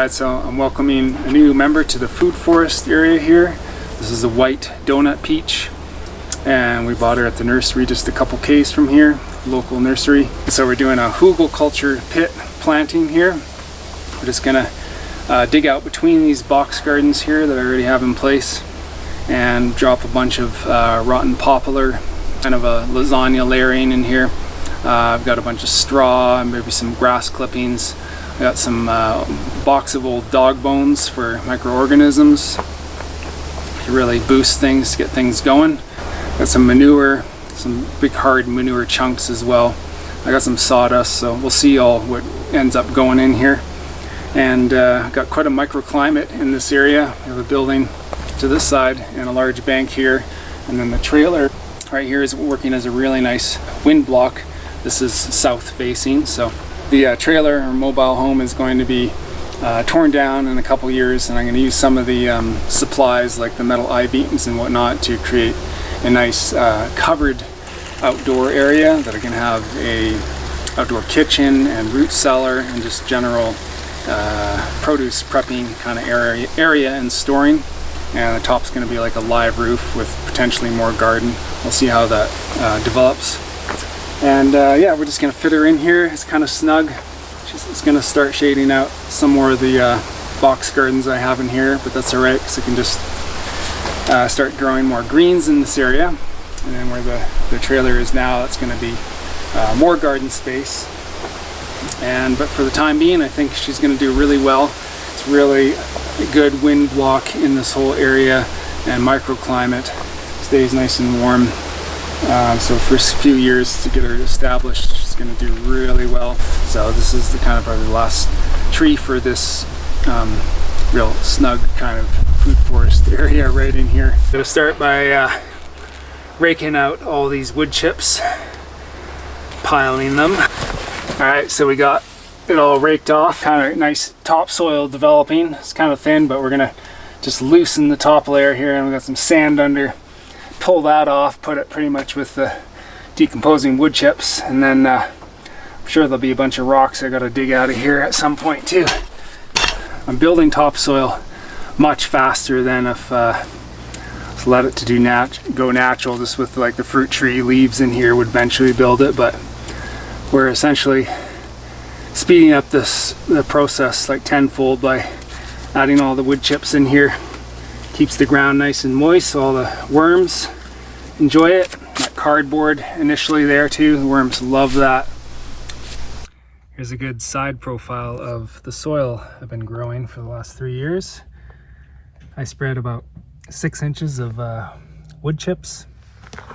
Alright, so I'm welcoming a new member to the food forest area here. This is a white donut peach, and we bought her at the nursery just a couple k's from here, local nursery. So we're doing a Hügelkultur pit planting here. We're just gonna dig out between these box gardens here that I already have in place and drop a bunch of rotten poplar, kind of a lasagna layering in here. I've got a bunch of straw and maybe some grass clippings. I got some box of old dog bones for microorganisms to really boost things, get things going. Got some manure, some big hard manure chunks as well. I got some sawdust, so we'll see all what ends up going in here. And got quite a microclimate in this area. We have a building to this side and a large bank here, and then the trailer right here is working as a really nice wind block. This is south facing, so the trailer or mobile home is going to be torn down in a couple years, and I'm going to use some of the supplies like the metal I-beams and whatnot to create a nice covered outdoor area that I can have a outdoor kitchen and root cellar and just general produce prepping kind of area and storing. And the top's going to be like a live roof with potentially more garden. We'll see how that develops. And yeah, we're just going to fit her in here. It's kind of snug. It's going to start shading out some more of the box gardens I have in here, but that's alright because I can just start growing more greens in this area. And then where the trailer is now, that's going to be more garden space. But for the time being, I think she's going to do really well. It's really a good wind block in this whole area, and microclimate, stays nice and warm. So for a few years to get her established, she's going to do really well. So this is the kind of probably the last tree for this real snug kind of food forest area right in here. I'm going to start by raking out all these wood chips, piling them. Alright, so we got it all raked off, kind of nice topsoil developing. It's kind of thin, but we're going to just loosen the top layer here, and we got some sand under. Pull that off, put it pretty much with the decomposing wood chips, and then I'm sure there'll be a bunch of rocks I got to dig out of here at some point too. I'm building topsoil much faster than if just let it to go natural, just with like the fruit tree leaves in here would eventually build it, but we're essentially speeding up the process like tenfold by adding all the wood chips in here. Keeps the ground nice and moist so all the worms enjoy it. That cardboard initially there too, the worms love that. Here's a good side profile of the soil I've been growing for the last 3 years. I spread about 6 inches of wood chips.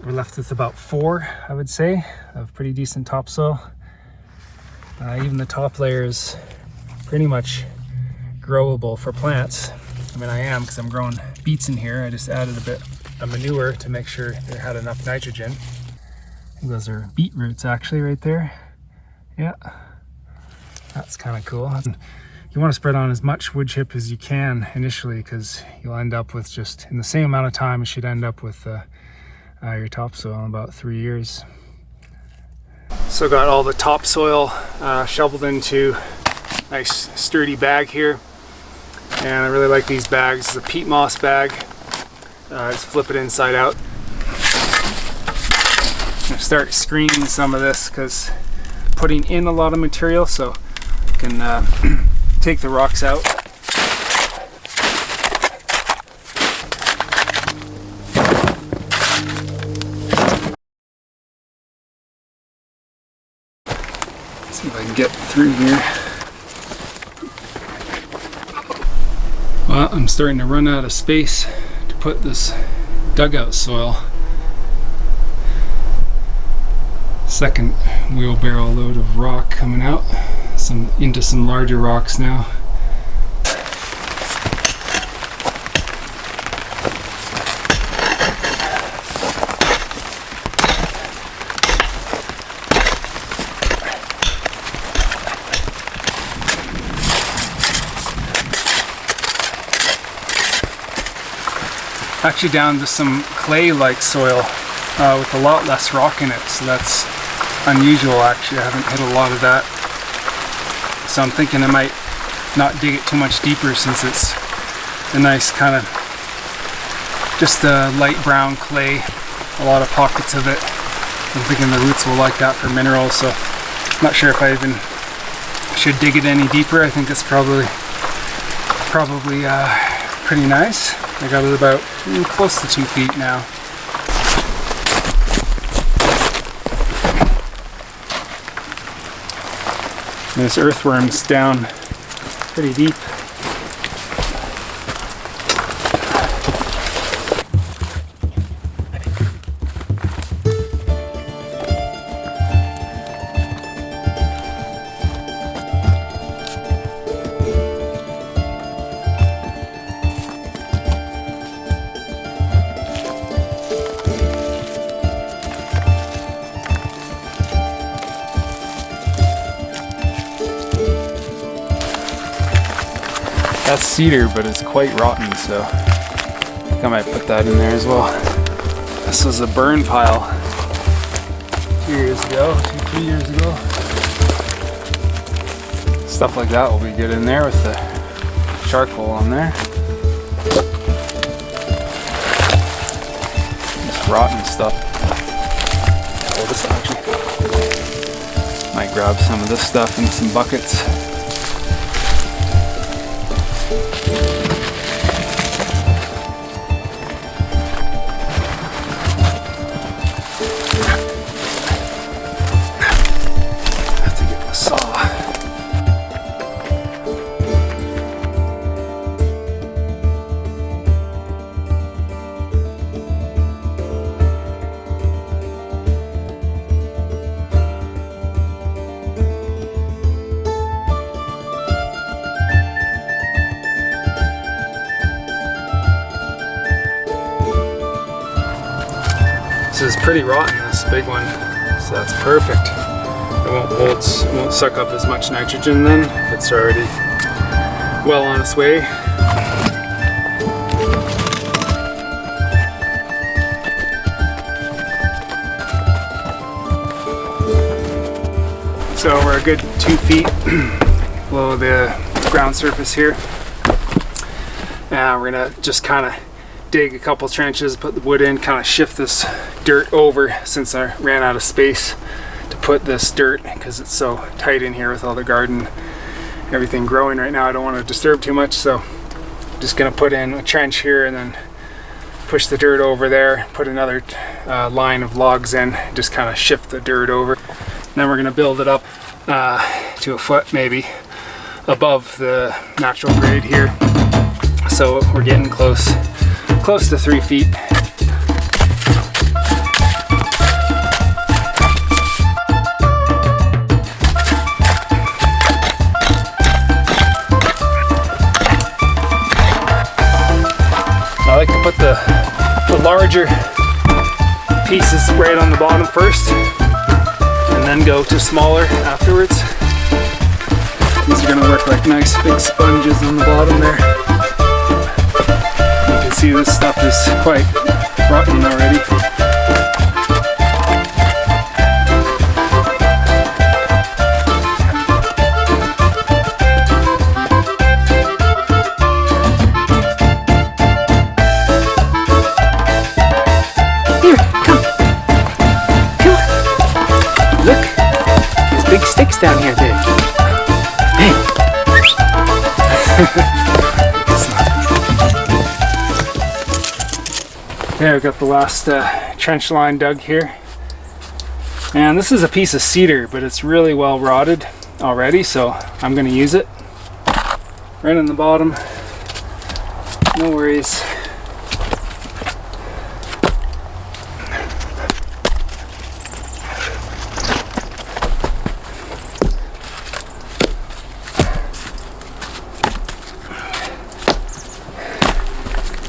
We're left with about 4, I would say, of pretty decent topsoil. Even the top layer is pretty much growable for plants. I mean, I am, because I'm growing beets in here. I just added a bit of manure to make sure they had enough nitrogen. I think those are beetroots actually right there. Yeah, that's kind of cool. You want to spread on as much wood chip as you can initially, because you'll end up with just, in the same amount of time, you should end up with your topsoil in about 3 years. So got all the topsoil shoveled into a nice sturdy bag here. And I really like these bags. It's a peat moss bag. Just flip it inside out. I'm gonna start screening some of this because putting in a lot of material, so I can take the rocks out. See if I can get through here. Well, I'm starting to run out of space to put this dugout soil. Second wheelbarrow load of rock coming out, into some larger rocks now. Actually down to some clay-like soil with a lot less rock in it, so that's unusual. Actually, I haven't hit a lot of that, so I'm thinking I might not dig it too much deeper, since it's a nice kind of just a light brown clay, a lot of pockets of it. I'm thinking the roots will like that for minerals, so I'm not sure if I even should dig it any deeper. I think that's probably pretty nice. I got it about close to 2 feet now. And there's earthworms down pretty deep. That's cedar, but it's quite rotten, so I think I might put that in there as well. This was a burn pile 2 years ago, 3 years ago. Stuff like that will be good in there with the charcoal on there. Just rotten stuff. Oh, this actually. Might grab some of this stuff in some buckets. This is pretty rotten, this big one, so that's perfect. It won't suck up as much nitrogen then. It's already well on its way. So we're a good 2 feet below the ground surface here. Now we're gonna just kind of dig a couple trenches, put the wood in, kind of shift this dirt over, since I ran out of space to put this dirt because it's so tight in here with all the garden, everything growing right now. I don't want to disturb too much, so I'm just gonna put in a trench here and then push the dirt over there, put another line of logs in, just kind of shift the dirt over. Then we're gonna build it up to a foot maybe above the natural grade here, so we're getting close to 3 feet. I like to put the larger pieces right on the bottom first, and then go to smaller afterwards. These are going to work like nice big sponges on the bottom there. You can see this stuff is quite rotten already. Sticks down here, babe. Hey. Okay, I've got the last trench line dug here. And this is a piece of cedar, but it's really well rotted already, so I'm going to use it. Right on the bottom. No worries.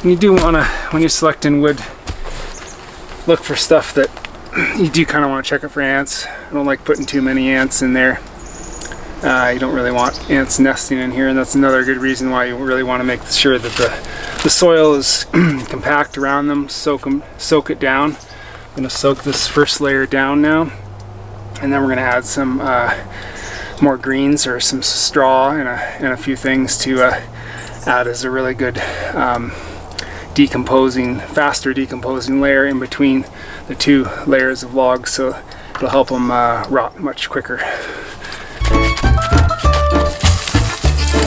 You do want to, when you're selecting wood, look for stuff that you do kind of want to check it for ants. I don't like putting too many ants in there. You don't really want ants nesting in here, and that's another good reason why you really want to make sure that the soil is compact around them. Soak it down. I'm going to soak this first layer down now, and then we're going to add some more greens or some straw and a few things to add as a really good faster decomposing layer in between the two layers of logs, so it'll help them rot much quicker.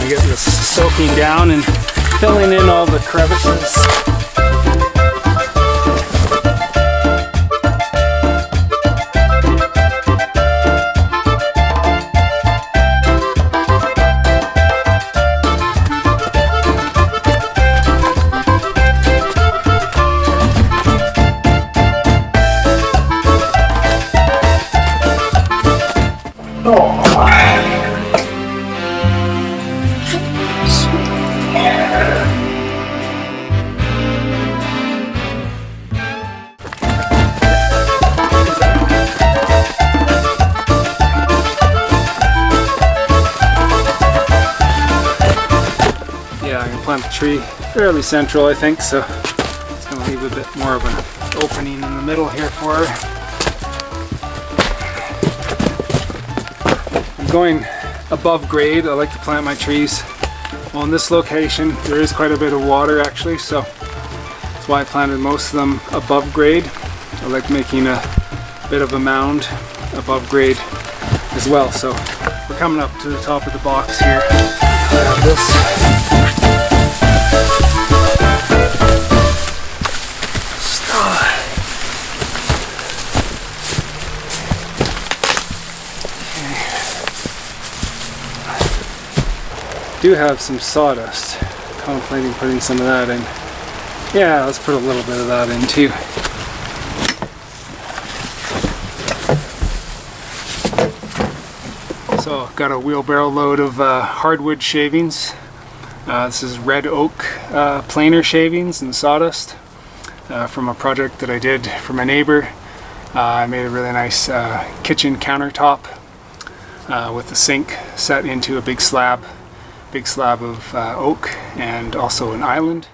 We get this soaking down and filling in all the crevices. Plant the tree fairly central, I think, so it's going to leave a bit more of an opening in the middle here for her. I'm going above grade. I like to plant my trees. Well, in this location there is quite a bit of water actually, so that's why I planted most of them above grade. I like making a bit of a mound above grade as well. So we're coming up to the top of the box here. I have this. Do have some sawdust. Contemplating putting some of that in. Yeah, let's put a little bit of that in too. So got a wheelbarrow load of hardwood shavings. This is red oak planer shavings and sawdust from a project that I did for my neighbor. I made a really nice kitchen countertop with the sink set into a big slab of oak and also an island.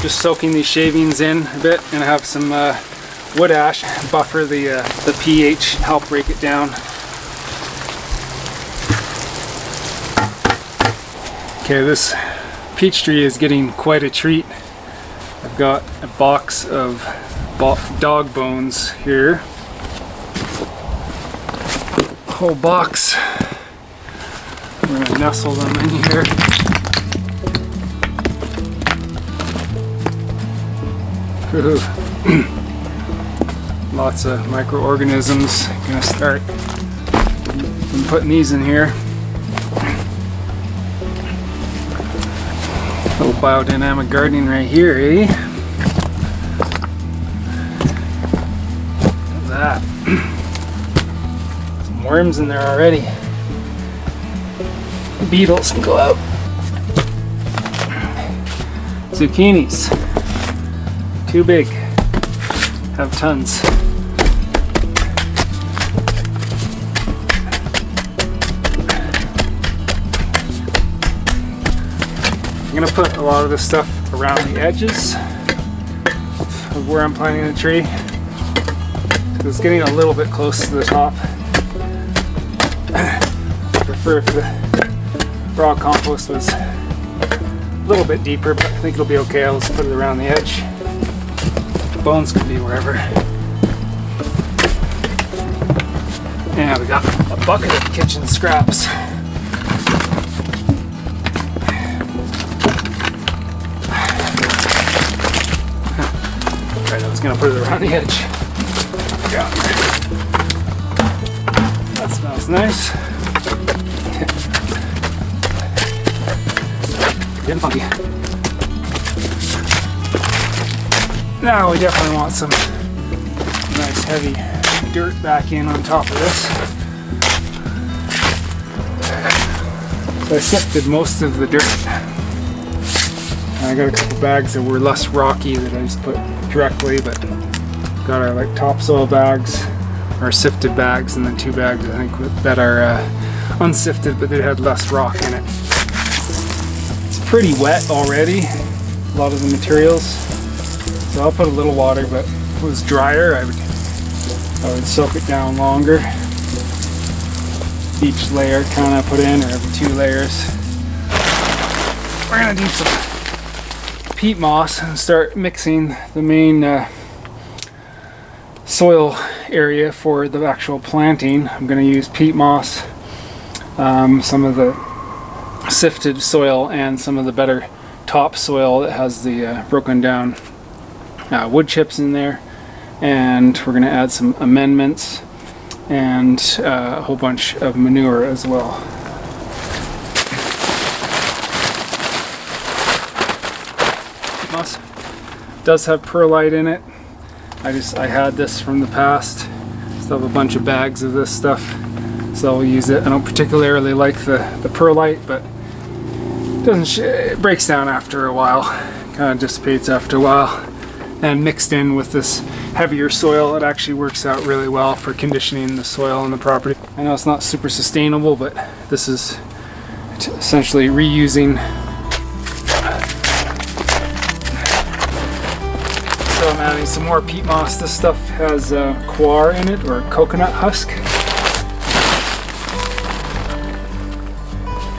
Just soaking these shavings in a bit, and I have some wood ash buffer the pH, help break it down. Okay, this peach tree is getting quite a treat. I've got a box of dog bones here. Whole box. We're gonna nestle them in here. Lots of microorganisms. Gonna start putting these in here. Little biodynamic gardening right here, eh? Look at that. Some worms in there already. Beetles can go out. Zucchinis. Too big. Have tons. I'm gonna put a lot of this stuff around the edges of where I'm planting the tree. It's getting a little bit close to the top. I prefer if the raw compost was a little bit deeper, but I think it'll be okay. I'll just put it around the edge. Bones can be wherever. And we got a bucket of kitchen scraps. Right, I was gonna put it around the edge. Yeah. That smells nice. Getting funky. Now we definitely want some nice heavy dirt back in on top of this. So I sifted most of the dirt. And I got a couple bags that were less rocky that I just put directly, but got our like topsoil bags, our sifted bags, and then 2 bags I think that are unsifted, but they had less rock in it. It's pretty wet already, a lot of the materials. So I'll put a little water, but if it was drier, I would soak it down longer. Each layer kind of put in, or every 2 layers. We're gonna do some peat moss and start mixing the main soil area for the actual planting. I'm gonna use peat moss, some of the sifted soil, and some of the better topsoil that has the broken down wood chips in there. And we're going to add some amendments and a whole bunch of manure as well. Moss does have perlite in it. I had this from the past. Still have a bunch of bags of this stuff, so I'll use it. I don't particularly like the perlite, but it breaks down after a while. Kind of dissipates after a while. And mixed in with this heavier soil, it actually works out really well for conditioning the soil on the property. I know it's not super sustainable, but this is essentially reusing. So I'm adding some more peat moss. This stuff has coir in it, or coconut husk.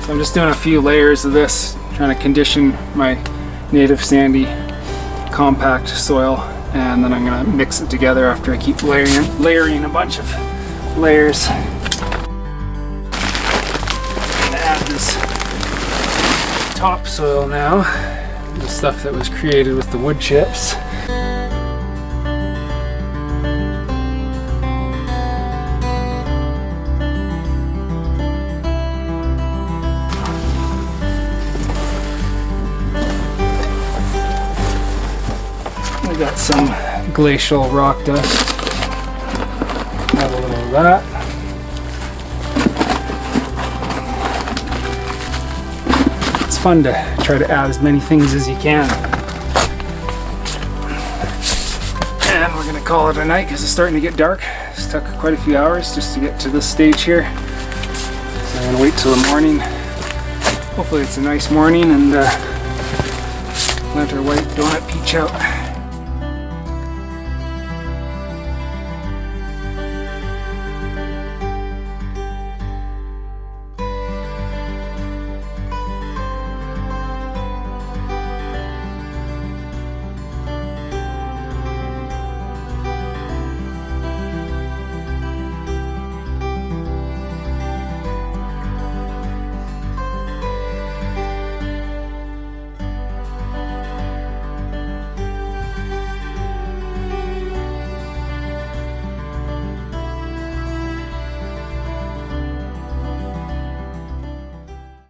So I'm just doing a few layers of this, trying to condition my native sandy compact soil, and then I'm going to mix it together after I keep layering a bunch of layers. I'm going to add this topsoil now, the stuff that was created with the wood chips. We got some glacial rock dust. Add a little of that. It's fun to try to add as many things as you can. And we're going to call it a night because it's starting to get dark. It's took quite a few hours just to get to this stage here. So I'm going to wait till the morning. Hopefully it's a nice morning, and let our white donut peach out.